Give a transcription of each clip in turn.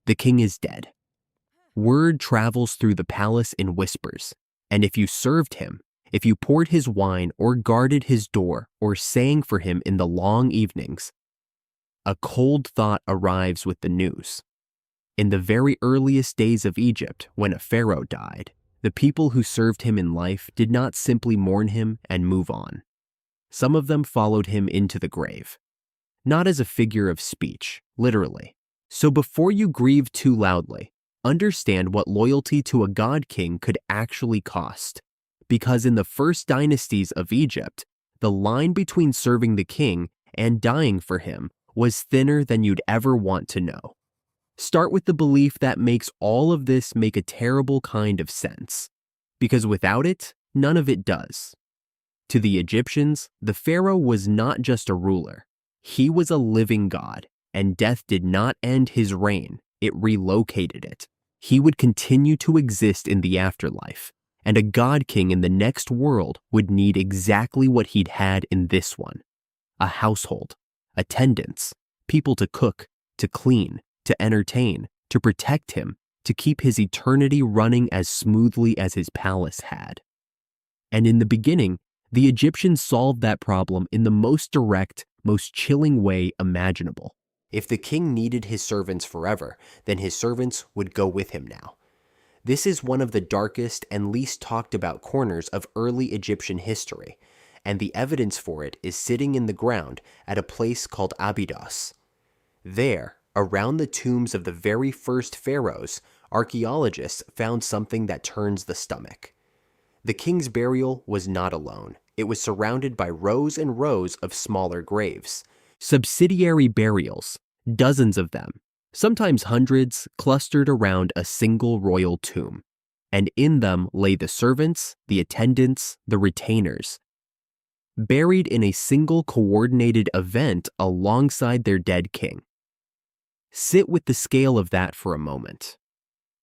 The king is dead. Word travels through the palace in whispers, and if you served him, if you poured his wine or guarded his door or sang for him in the long evenings, a cold thought arrives with the news. In the very earliest days of Egypt, when a pharaoh died, the people who served him in life did not simply mourn him and move on. Some of them followed him into the grave, not as a figure of speech, literally. So before you grieve too loudly, understand what loyalty to a god king could actually cost. Because in the first dynasties of Egypt, the line between serving the king and dying for him was thinner than you'd ever want to know. Start with the belief that makes all of this make a terrible kind of sense, because without it, none of it does. To the Egyptians, the pharaoh was not just a ruler. He was a living god, and death did not end his reign, it relocated it. He would continue to exist in the afterlife, and a god king in the next world would need exactly what he'd had in this one: a household, attendants, people to cook, to clean, to entertain, to protect him, to keep his eternity running as smoothly as his palace had. And in the beginning, the Egyptians solved that problem in the most direct, most chilling way imaginable. If the king needed his servants forever, then his servants would go with him now. This is one of the darkest and least talked about corners of early Egyptian history, and the evidence for it is sitting in the ground at a place called Abydos. There, around the tombs of the very first pharaohs, archaeologists found something that turns the stomach. The king's burial was not alone. It was surrounded by rows and rows of smaller graves. Subsidiary burials, dozens of them, sometimes hundreds, clustered around a single royal tomb. And in them lay the servants, the attendants, the retainers, buried in a single coordinated event alongside their dead king. Sit with the scale of that for a moment.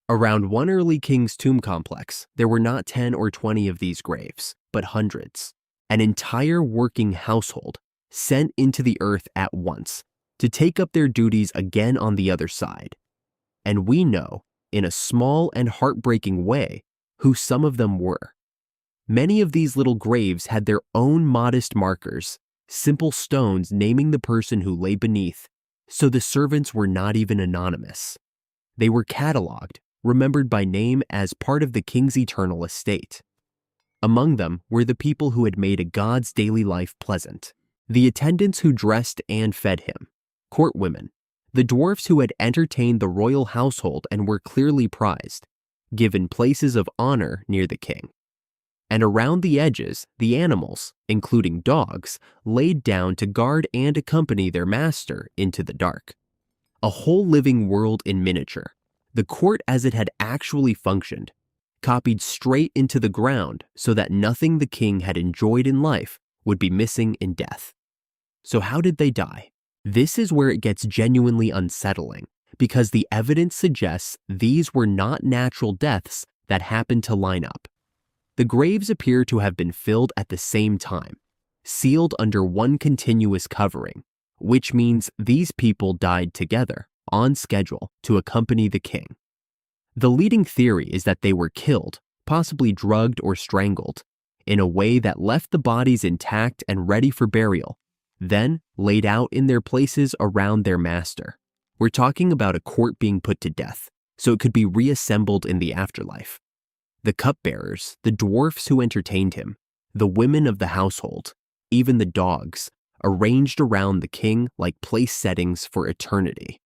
Around one early king's tomb complex, there were not 10 or 20 of these graves, but hundreds. An entire working household sent into the earth at once to take up their duties again on the other side. And we know, in a small and heartbreaking way, who some of them were. Many of these little graves had their own modest markers, simple stones naming the person who lay beneath, so the servants were not even anonymous. They were cataloged, remembered by name as part of the king's eternal estate. Among them were the people who had made a god's daily life pleasant, the attendants who dressed and fed him, court women, the dwarfs who had entertained the royal household and were clearly prized, given places of honor near the king. And around the edges, the animals, including dogs, laid down to guard and accompany their master into the dark. A whole living world in miniature, the court as it had actually functioned, copied straight into the ground so that nothing the king had enjoyed in life would be missing in death. So how did they die? This is where it gets genuinely unsettling, because the evidence suggests these were not natural deaths that happened to line up. The graves appear to have been filled at the same time, sealed under one continuous covering, which means these people died together, on schedule, to accompany the king. The leading theory is that they were killed, possibly drugged or strangled, in a way that left the bodies intact and ready for burial, then laid out in their places around their master. We're talking about a court being put to death, so it could be reassembled in the afterlife. The cupbearers, the dwarfs who entertained him, the women of the household, even the dogs, arranged around the king like place settings for eternity.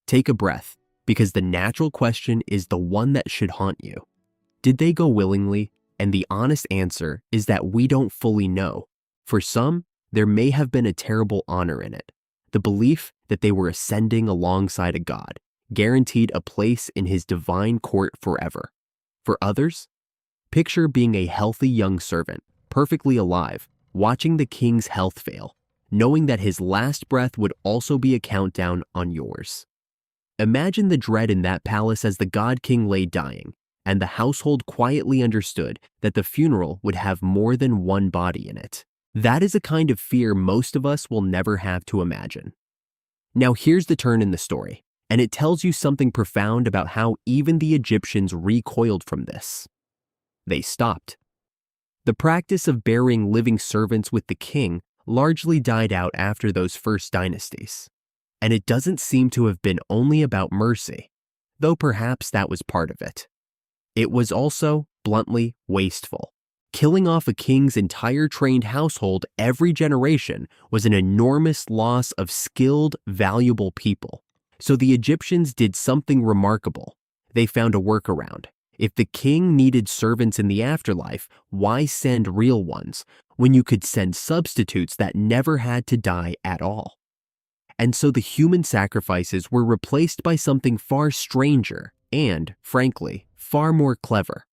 Take a breath, because the natural question is the one that should haunt you. Did they go willingly? And the honest answer is that we don't fully know. For some, there may have been a terrible honor in it, the belief that they were ascending alongside a god, guaranteed a place in his divine court forever. For others, picture being a healthy young servant, perfectly alive, watching the king's health fail, knowing that his last breath would also be a countdown on yours. Imagine the dread in that palace as the god king lay dying, and the household quietly understood that the funeral would have more than one body in it. That is a kind of fear most of us will never have to imagine. Now here's the turn in the story. And it tells you something profound about how even the Egyptians recoiled from this. They stopped. The practice of burying living servants with the king largely died out after those first dynasties. And it doesn't seem to have been only about mercy, though perhaps that was part of it. It was also, bluntly, wasteful. Killing off a king's entire trained household every generation was an enormous loss of skilled, valuable people. So the Egyptians did something remarkable. They found a workaround. If the king needed servants in the afterlife, why send real ones when you could send substitutes that never had to die at all? And so the human sacrifices were replaced by something far stranger and, frankly, far more clever.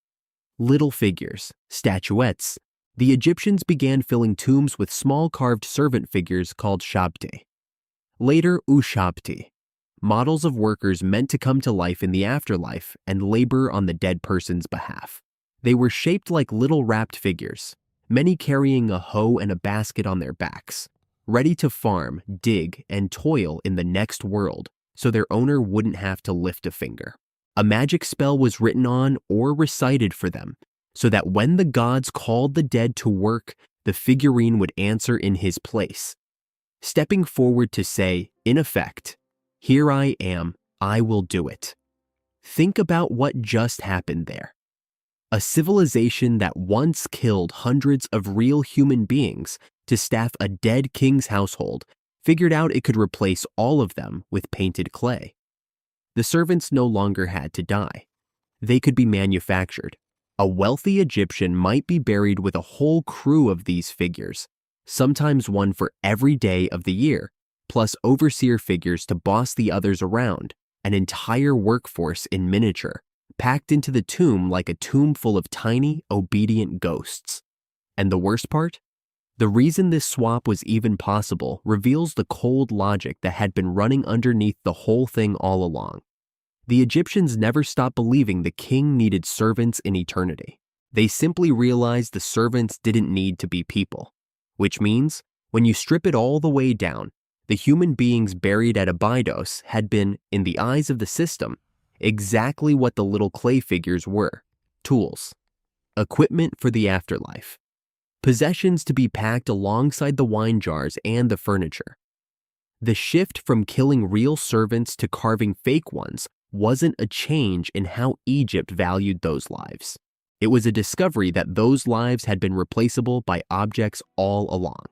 Little figures, statuettes. The Egyptians began filling tombs with small carved servant figures called shabti. Later, ushabti, models of workers meant to come to life in the afterlife and labor on the dead person's behalf. They were shaped like little wrapped figures, many carrying a hoe and a basket on their backs, ready to farm, dig, and toil in the next world so their owner wouldn't have to lift a finger. A magic spell was written on or recited for them so that when the gods called the dead to work, the figurine would answer in his place, stepping forward to say, in effect, "Here I am, I will do it." Think about what just happened there. A civilization that once killed hundreds of real human beings to staff a dead king's household figured out it could replace all of them with painted clay. The servants no longer had to die. They could be manufactured. A wealthy Egyptian might be buried with a whole crew of these figures, sometimes one for every day of the year, plus overseer figures to boss the others around, an entire workforce in miniature, packed into the tomb like a tomb full of tiny, obedient ghosts. And the worst part? The reason this swap was even possible reveals the cold logic that had been running underneath the whole thing all along. The Egyptians never stopped believing the king needed servants in eternity. They simply realized the servants didn't need to be people, which means, when you strip it all the way down, the human beings buried at Abydos had been, in the eyes of the system, exactly what the little clay figures were: tools, equipment for the afterlife, possessions to be packed alongside the wine jars and the furniture. The shift from killing real servants to carving fake ones wasn't a change in how Egypt valued those lives. It was a discovery that those lives had been replaceable by objects all along.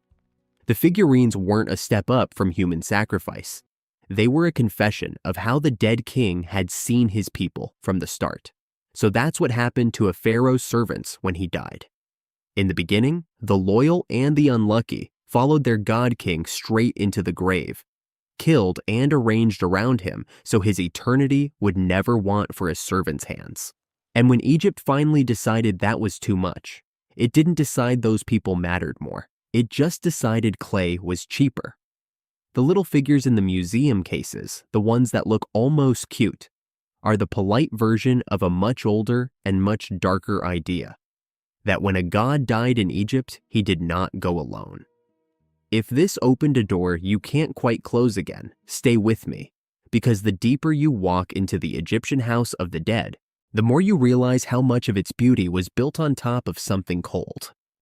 The figurines weren't a step up from human sacrifice. They were a confession of how the dead king had seen his people from the start. So that's what happened to a pharaoh's servants when he died. In the beginning, the loyal and the unlucky followed their god king straight into the grave, killed and arranged around him so his eternity would never want for a servant's hands. And when Egypt finally decided that was too much, it didn't decide those people mattered more. It just decided clay was cheaper. The little figures in the museum cases, the ones that look almost cute, are the polite version of a much older and much darker idea: that when a god died in Egypt, he did not go alone. If this opened a door you can't quite close again, stay with me, because the deeper you walk into the Egyptian house of the dead, the more you realize how much of its beauty was built on top of something cold.